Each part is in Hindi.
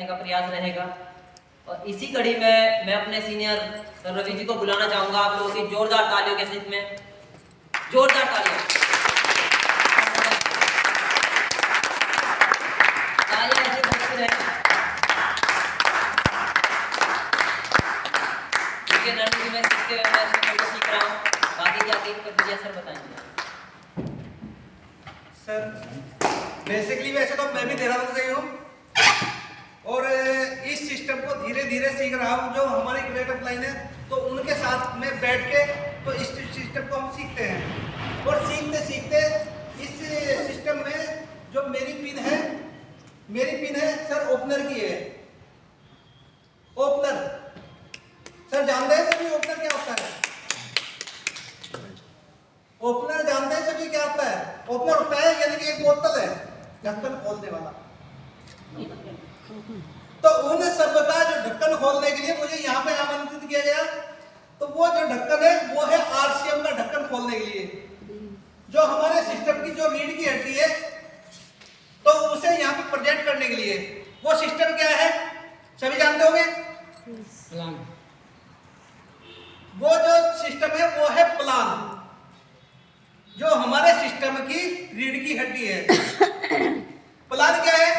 करने का प्रयास रहेगा। और इसी कड़ी में मैं अपने सीनियर रवि जी को बुलाना चाहूंगा। आप लोगों की जोरदार तालियों के साथ में, जोरदार तालियां ऐसे बजती रहे। देखिए नंदी मैं सीख रहा हूँ, बाकी जाके विजय सर बताएंगे। सर बेसिकली वैसे तो मैं भी देहरादून से ही हूँ और इस सिस्टम को धीरे धीरे सीख रहा हूँ। जो हमारी ग्रेट अपलाइन है तो उनके साथ में बैठ के तो इस सिस्टम को हम सीखते हैं। और सीखते सीखते इस सिस्टम में जो मेरी पिन है सर ओपनर की है। ओपनर सर जानते हैं सभी ओपनर क्या होता है? ओपनर जानते हैं सभी क्या होता है? ओपनर होता है यानी कि एक बोतल है ढक्कन खोलने वाला। तो उन सब का जो ढक्कन खोलने के लिए मुझे यहाँ पे आमंत्रित किया गया। तो वो जो ढक्कन है वो है आरसीएम का ढक्कन खोलने के लिए। जो हमारे सिस्टम की जो रीढ़ की हड्डी है तो उसे यहाँ पे प्रेजेंट करने के लिए वो सिस्टम क्या है सभी जानते होंगे? वो जो सिस्टम है वो है प्लान, जो हमारे सिस्टम की रीढ़ की हड्डी है। प्लान क्या है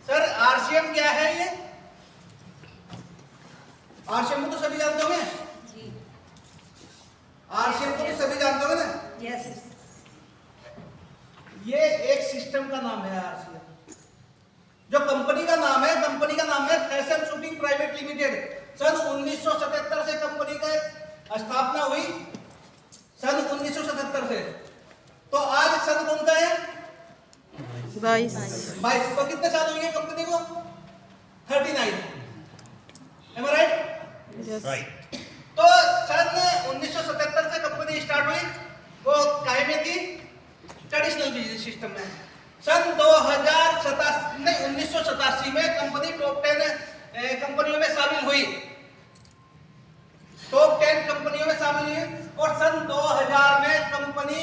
सर? आरसीएम क्या है? ये आरसीएम को तो सभी जानते होंगे। आरसीएम को तो सभी जानते होंगे ना? यस। ये एक सिस्टम का नाम है आरसीएम। जो कंपनी का नाम है, कंपनी का नाम है फैशन शूटिंग प्राइवेट लिमिटेड। सन 1977 से कंपनी का स्थापना हुई, सन 1977 से। तो आज सन कौन सा है? 22। तो कितने साल हुए कंपनी को? 39। Am I right? Yes. Right. तो सन 1977 से कंपनी स्टार्ट हुई। वो काहे में थी? ट्रेडिशनल बिजनेस सिस्टम में। सन 1987 में कंपनी टॉप 10 कंपनियों में शामिल हुई। टॉप 10 कंपनियों में शामिल हुई और सन 2000 में कंपनी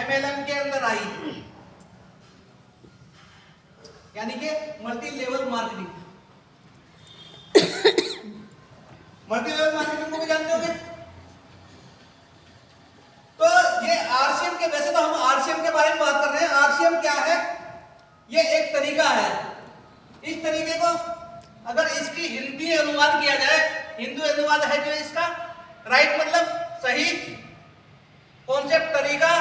एमएलएम के अंदर आई, यानी कि multi level marketing. Multi level marketing को भी जानते होंगे। तो ये आरसीएम के, वैसे तो हम आरसीएम के बारे में बात कर रहे हैं। आरसीएम क्या है? ये एक तरीका है। इस तरीके को अगर इसकी हिंदी अनुवाद किया जाए, हिंदू अनुवाद है जो इसका राइट मतलब सही, कॉन्सेप्ट तरीका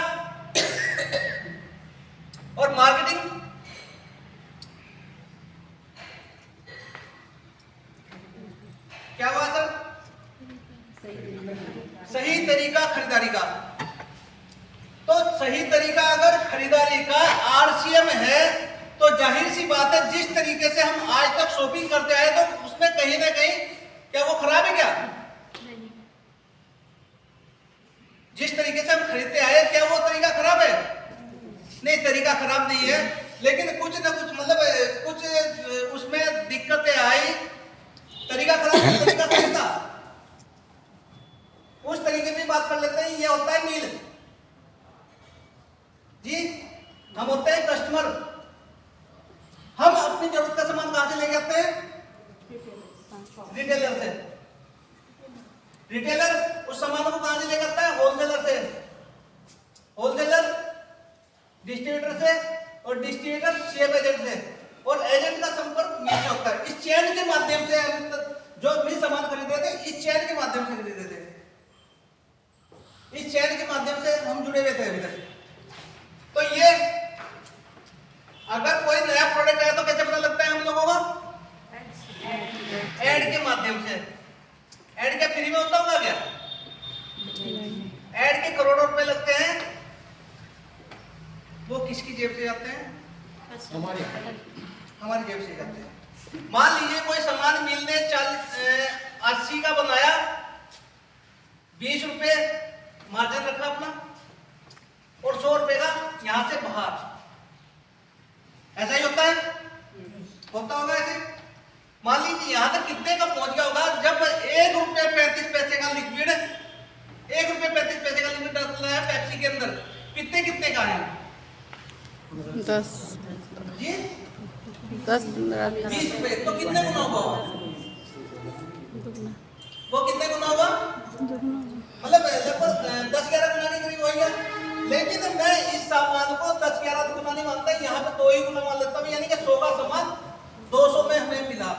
और मार्केटिंग क्या हुआ सर? सही तरीका खरीदारी का। तो सही तरीका अगर खरीदारी का आरसीएम है तो जाहिर सी बात है जिस तरीके से हम आज तक शॉपिंग करते आए तो उसमें कहीं ना कहीं क्या वो खराब है? क्या जिस तरीके से हम खरीदते आए क्या वो तरीका खराब है? नहीं, तरीका खराब नहीं है, लेकिन कुछ ना कुछ मतलब कुछ उसमें दिक्कतें आई, तरीका खराब है, तरीका सही था। उस तरीके में बात कर लेते हैं। ये होता है मील जी। हम होते हैं कस्टमर। हम अपनी जरूरत का सामान कहां से लेके आते हैं? रिटेलर से। रिटेलर उस सामान को कहां से लेकर आता है? होलसेलर से। होलसेलर डिस्ट्रीब्यूटर से और डिस्ट्रीब्यूटर शेप एजेंट से और एजेंट का संपर्क मील से होता है। इस चेन के माध्यम से हम जो भी सामान खरीदते थे इस चेन के माध्यम से खरीदते थे। इस चेन के माध्यम से हम जुड़े हुए थे अभी तक। तो ये अगर कोई नया प्रोडक्ट आया तो कैसे पता लगता है हम लोगों को? एड के माध्यम से। एड क्या फ्री में होता होगा क्या? एड के करोड़ों रुपए लगते हैं। वो किसकी जेब से जाते हैं? हमारी जेब से जाते हैं। मान लीजिए कोई सामान मिल ने 80 का बनाया, 20 रुपए मार्जिन रखा अपना और 100 रुपए का यहां से बाहर। ऐसा ही होता है? होता होगा ऐसे। मान लीजिए यहां तक कितने का पहुंच गया होगा जब 1 रुपए 35 पैसे का लिक्विड, 1 रुपए 35 पैसे का लिक्विड डालता है पेप्सी के अंदर, कितने का है? 10 जी 10-15 20 रुपए, तो कितने गुना होगा दुगना वो कितने गुना होगा? दुगना मतलब लगभग 10-11 गुना के करीब होगा। लेकिन मैं इस सामान को 10-11 गुना नहीं मानता, यहाँ पे 2 ही गुना मान लेता हूँ, यानी कि 100 का सामान 200 में हमें मिला।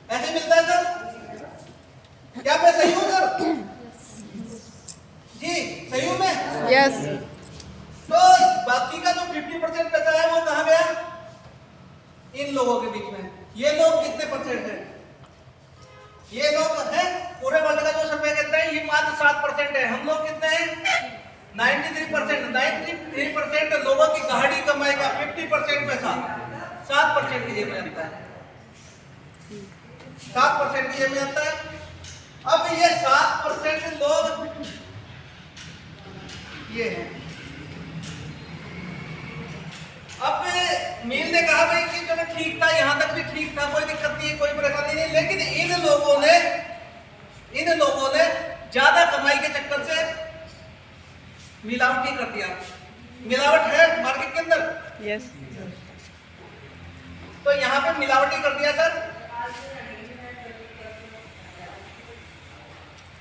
ऐसे मिलता है सर? क्या मैं सही हूँ सर? जी सही हूँ मैं? यस तो बाकी का जो 50% पैसा है वो कहाँ गया? इन लोगों के बीच में। ये लोग कितने परसेंट हैं? ये लोग हैं पूरे वर्ल्ड का जो सर्वे कहता है ये मात्र 7% है। हम लोग कितने हैं? 93%। 93% लोगों की गाड़ी कमाई का 50% पैसा 7% की जेब में आता है। 7% की जेब में आता है। अब ये 7% लोग ये है। अब मील ने कहा भाई कि चलो ठीक था, यहां तक भी ठीक था, कोई दिक्कत नहीं, कोई परेशानी नहीं, लेकिन इन लोगों ने ज्यादा कमाई के चक्कर से मिलावटी कर दिया। मिलावट है मार्केट के अंदर। यस तो यहां पे मिलावटी कर दिया सर।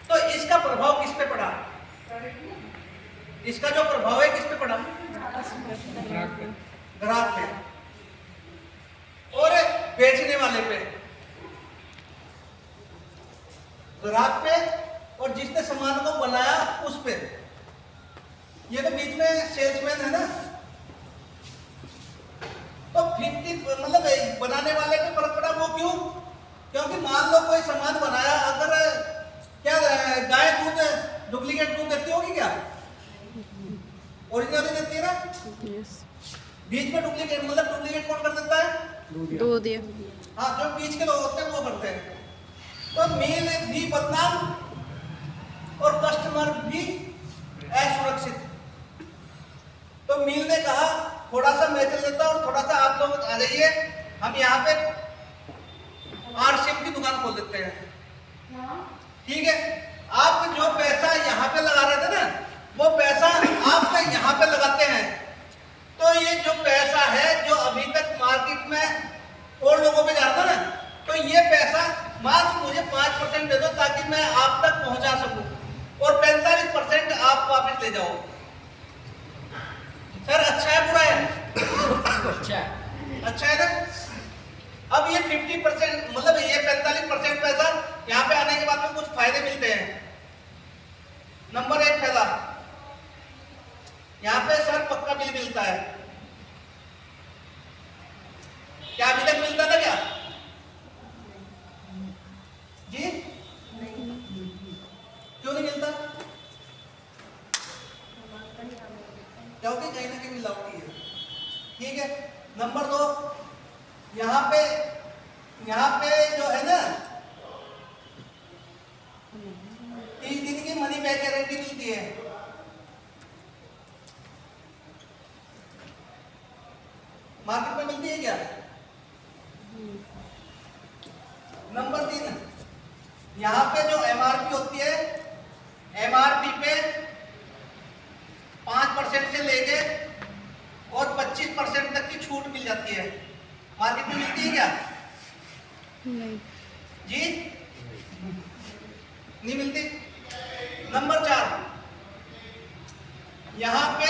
तो इसका प्रभाव किस पे पड़ा? इसका जो प्रभाव है किस पे पड़ा? ग्राहक पे और बेचने वाले पे। ग्राहक पे और जिसने सामान को बनाया उस पे। ये तो बीच में सेल्समैन है ना। तो 50 मतलब बनाने वाले पे फर्क पड़ा। वो क्यों? क्योंकि मान लो कोई सामान बनाया, अगर क्या गाय दूध डुप्लीकेट दूध देती होगी क्या? ओरिजिनल देती है ना। यस बीच में डुप्लीकेट मतलब डुप्लीकेट कौन कर देता है? दूध हाँ जो बीच के लोग होते हैं वो करते हैं। तो मील भी बदनाम और कस्टमर भी असुरक्षित। तो मील ने कहा थोड़ा सा मैं चल देता हूँ, थोड़ा सा आप लोग आ जाइए, हम यहाँ पे आरसीएम की दुकान खोल देते हैं। ठीक है, आप जो पैसा यहाँ पे लगा रहे थे ना, वो पैसा आप यहाँ पे लगाते हैं। तो ये जो पैसा है जो अभी तक मार्केट में और लोगों पे जा रहा था ना, तो ये पैसा मात्र मुझे 5% दे दो ताकि मैं आप तक पहुंचा सकूं और 45% आप वापस ले जाओ। सर अच्छा है बुरा है? अच्छा है ना। अब ये 50% मतलब ये 45% पैसा यहाँ पे आने के बाद में कुछ फायदे मिलते हैं। नंबर 1 फायदा, यहाँ पे सर पक्का बिल मिलता है। क्या अभी तक मिलता था क्या जी? क्यों नहीं मिलता? क्योंकि कहीं ना कहीं मिलावटी है। ठीक है। नंबर 2, यहाँ पे जो है ना 30 दिन की मनी बैक गारंटी मिलती है। मार्केट में मिलती है क्या? नंबर 3, यहाँ पे जो एमआरपी होती है, एमआरपी पे 5% से लेके और 25% तक की छूट मिल जाती है। मार्केट में मिलती है क्या नहीं जी? नहीं मिलती। नंबर 4, यहाँ पे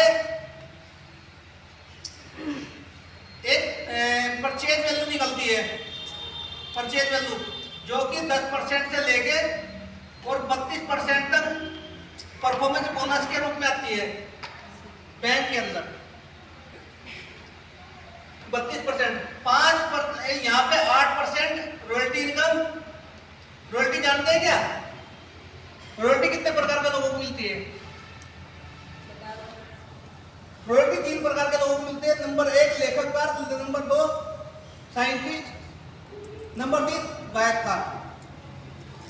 एक परचेज वैल्यू निकलती है। परचेज वैल्यू जो कि 10% से लेके और 32% तक परफॉर्मेंस बोनस के रूप में आती है बैंक के अंदर। 32%, 5% यहाँ पे 8% रॉयल्टी इनकम। रॉयल्टी जानते हैं क्या? रॉयल्टी कितने प्रकार के लोगों को मिलती है? रॉयल्टी 3 प्रकार के लोगों को मिलती है। नंबर 1 लेखककार, नंबर 2 साइंटिस्ट, नंबर 3 गायककार।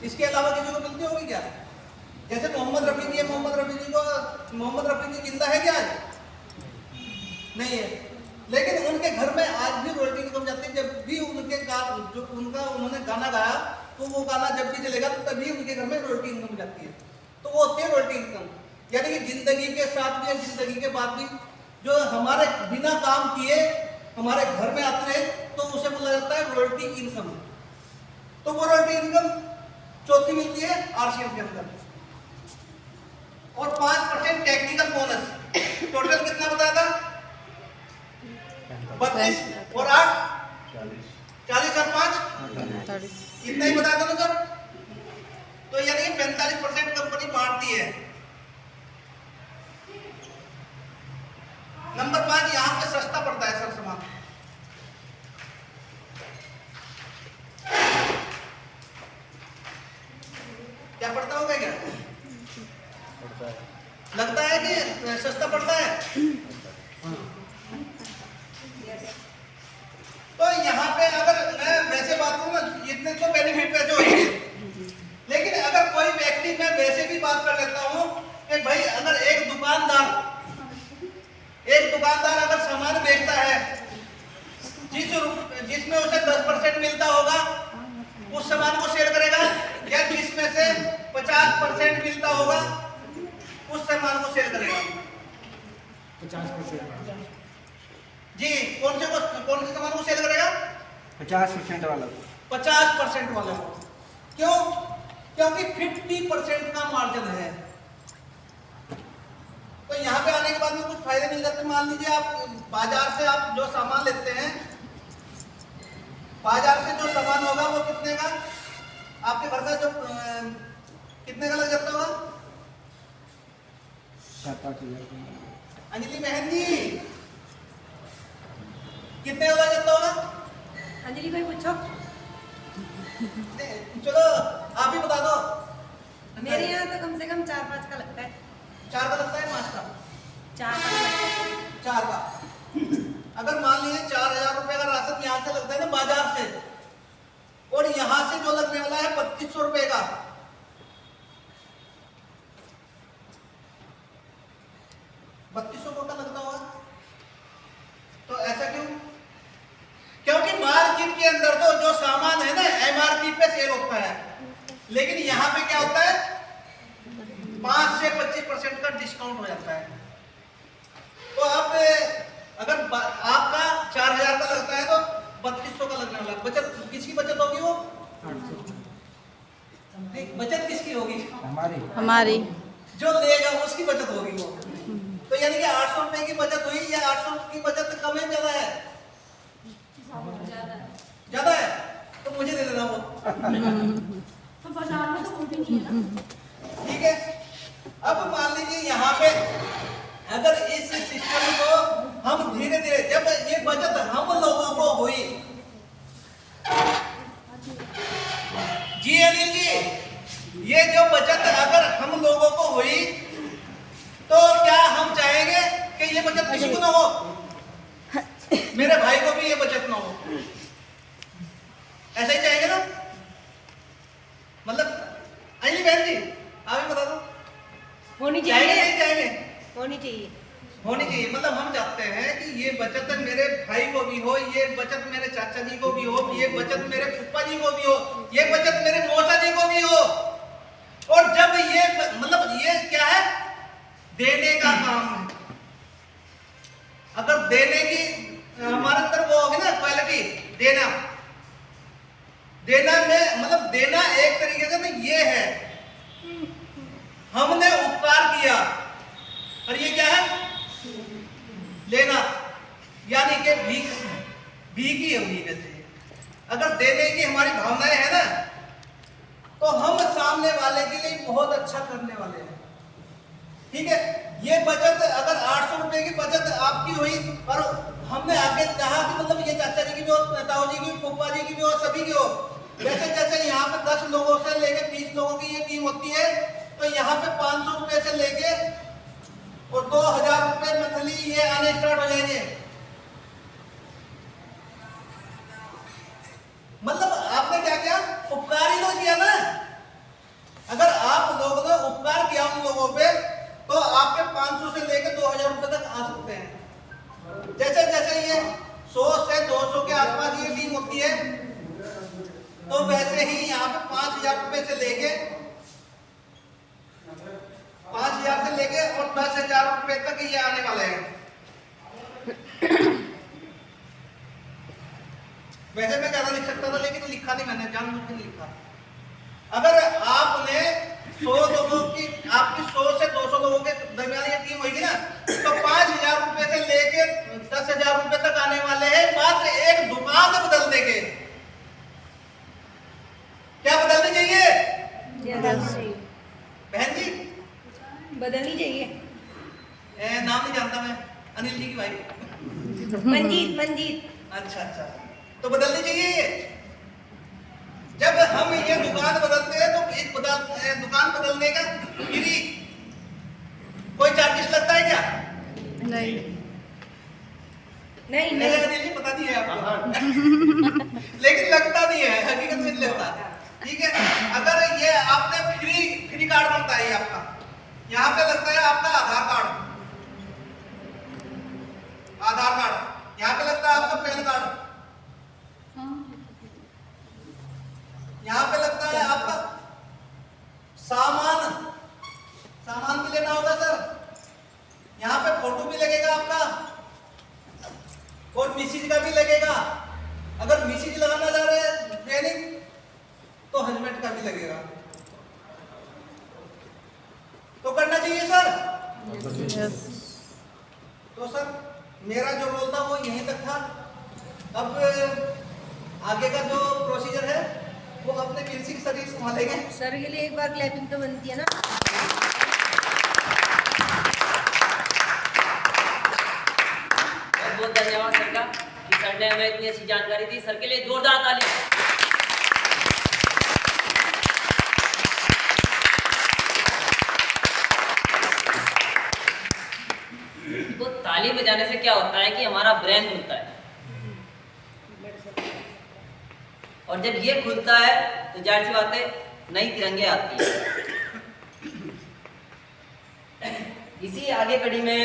इसके अलावा किसी को मिलती होगी क्या? जैसे मोहम्मद रफी जी है, मोहम्मद रफी जी जिंदा है क्या आज? नहीं है, लेकिन उनके घर में आज भी रॉयल्टी इनकम जाती है। जब भी उनके जो उन्होंने गाना गाया तो वो गाना जब भी चलेगा तो तभी उनके घर में रॉयल्टी इनकम जाती है। तो वो होती है रॉयल्टी इनकम। यानी कि जिंदगी के साथ भी जिंदगी के बाद भी जो हमारे बिना काम किए हमारे घर में आते हैं तो उसे बोला जाता है रॉयल्टी इनकम। तो वो रॉयल्टी इनकम चौथी मिलती है आरसीएम के अंदर। और 5% टेक्निकल बोनस। टोटल कितना बताया था? 32 और 8 40 और 5 इतना ही बताया था ना सर। तो यानी 45% कंपनी बांटती है। नंबर 5 यहाँ पे सस्ता पड़ता है सर सामान। क्या पड़ता होगा क्या? लगता है कि सस्ता पड़ता है। तो यहाँ पे अगर मैं वैसे बात करूँ ना, इतने तो बेनिफिट पैसे होंगे, लेकिन अगर कोई व्यक्ति, मैं वैसे भी बात कर लेता हूँ कि भाई अगर एक दुकानदार अगर सामान बेचता है जिसमें उसे 10% मिलता होगा, उस सामान को सेल करेगा, या जिसमें से 50% मिलता होगा उस सामान को सेल करेगा? 50%। जी, कौन से सामान को सेल करेगा? 50% वाला। 50% वाला। क्यों? क्योंकि 50% का मार्जिन है। तो यहाँ पे आने के बाद में कुछ फायदे मिल जाते हैं। मान लीजिए आप बाजार से आप जो सामान लेते हैं, बाजार से जो सामान होगा वो कितने का, आपके घर का जो कितने का लग जाता होगा? 7-8 हज़ार। अंजलि बहन जी, कितने का लग जाता होगा? अंजलि भाई पूछो। चलो आप ही बता दो। मेरे यहाँ तो कम से कम 4-5 का लगता है। 4 का लगता है, 5 का? 4 का लगता है। 4 का। अगर मान लीजिए 4000 रुपए का राशन यहाँ से लगता है ना बाजार से, और यहाँ से जो लगने वाला है 2500 रुपए का, का लगता होगा। तो ऐसा क्यों? क्योंकि मार्केट के अंदर तो जो सामान है ना एमआरपी पे सेल होता है, लेकिन यहाँ पे क्या होता है? 5 से 25% का डिस्काउंट हो जाता है। तो आप अगर आपका 4000 का लगता है तो 3200 का लगने वाला। बचत किसकी बचत होगी? वो 800। बचत किसकी होगी? हमारी जो लेगा उसकी बचत होगी वो। तो यानी कि 800 रुपए की बचत हुई, या 800 की बचत कम है ज्यादा है? ज्यादा है। तो मुझे दे देना वो। तो बाजार में तो वो भी नहीं है ना। ठीक है। अब मान लीजिए यहाँ पे अगर इस सिस्टम को हम धीरे धीरे, जब ये बचत हम लोगों को हुई, जी अनिल जी, ये जो बचत अगर हम लोगों को हुई तो क्या हम चाहेंगे कि ये बचत किसी को ना हो? मेरे भाई को भी ये बचत ना हो, ऐसा ही चाहेंगे ना? मतलब अंजलि बहन जी आप ही बता दो। होनी चाहेंगे चाहिए। नहीं चाहेंगे? होनी चाहिए। होनी चाहिए। मतलब हम चाहते हैं कि ये बचत मेरे भाई को भी हो, ये बचत मेरे चाचा जी को भी हो, ये बचत मेरे फूफा जी को भी हो, ये बचत मेरे मौसा जी को भी हो। और जब ये मतलब ये क्या है? देने का काम है। अगर देने की हमारे अंदर वो होगी ना क्वालिटी, देना में मतलब देना एक तरीके से ना ये है, हमने उपकार किया, और ये क्या है? लेना, यानी कि भीख ही होगी। वैसे अगर देने की हमारी भावनाएं है ना, तो हम सामने वाले के लिए बहुत अच्छा करने वाले हैं। ठीक है। ये बचत अगर 800 रुपए की बचत आपकी हुई और हमने आगे कहा कि मतलब ये चाचा जी की भी हो, ताऊ जी की, फूफा जी की भी हो, सभी की हो, जैसे जैसे यहाँ पे 10 लोगों से लेके 20 लोगों की ये टीम होती है, तो यहाँ पे 500 रुपए से लेके और 2000 रुपए मंथली ये आने स्टार्ट हो जाएंगे। मतलब आपने क्या किया? उपकार ही तो किया ना। अगर आप लोगों ने उपकार किया उन लोगों पे, तो आपके 500 से लेकर 2000 रुपए तक आ सकते हैं। जैसे जैसे ये 100 से 200 के आसपास ये टीम होती है, तो वैसे ही यहाँ पे 5000 रुपए से लेके 5000 से लेके और 10,000 रुपए तक ये आने वाले हैं। वैसे मैं ज्यादा लिख सकता था लेकिन लिखा नहीं, मैंने जानबूझ के नहीं लिखा। अगर आपने 100 लोगों की, आपकी 100 से 200 लोगों के दरमियान ये टीम होगी ना, तो 5,000 रुपए से लेके 10,000 रुपए तक आने वाले हैं मात्र एक दुकान बदल देंगे। क्या बदलनी चाहिए बहन जी? बदलनी चाहिए। नाम नहीं जानता मैं, अनिल जी की भाई। मंजीत, मंजीत। अच्छा अच्छा, तो बदलनी चाहिए ये। जब हम ये दुकान बदलते हैं तो इस दुकान बदलने का फ्री कोई चार्जेस लगता है क्या? नहीं। नहीं मेरे नहीं अनिल जी पता नहीं है आपको लेकिन लगता नहीं है, हकीकत में नहीं लगता। ठीक है, अगर ये आपने फ्री कार्ड बनता है ये आपका, यहाँ पे लगता है आपका आधार कार्ड, यहाँ पे लगता है आपका पैन कार्ड, यहाँ पे लगता है आपका सामान भी लेना होगा सर, यहाँ पे फोटो भी लगेगा आपका और मिसेज का भी लगेगा। अगर मिसेज लगाना जा रहे हैं ट्रेनिंग तो हस्बैंड का भी लगेगा। तो करना चाहिए सर। यस। तो सर मेरा जो रोल था वो यहीं तक था। अब आगे का जो प्रोसीजर है वो अपने बेसिक सर्विस संभालेंगे। सर के लिए एक बार क्लैपिंग तो बनती है ना। बहुत बहुत धन्यवाद सर का कि सर ने हमें इतनी अच्छी जानकारी दी। सर के लिए जोरदार ताली। तो ताली बजाने से क्या होता है कि हमारा ब्रेन खुलता है, और जब ये खुलता है तो जाहिर सी बात है नई तिरंगे आती है। इसी आगे कड़ी में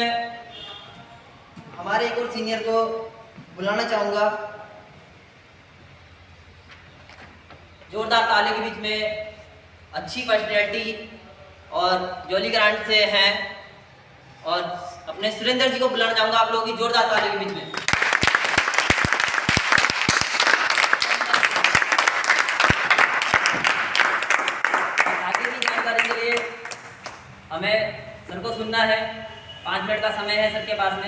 हमारे एक और सीनियर को बुलाना चाहूंगा। जोरदार ताली के बीच में अच्छी पर्सनैलिटी और जॉली ग्रांट से हैं, और अपने सुरेंद्र जी को बुलाना चाहूंगा आप लोगों की जोरदार ताली के बीच में। आगे की जानकारी के लिए हमें सर को सुनना है। 5 मिनट का समय है सर के पास में।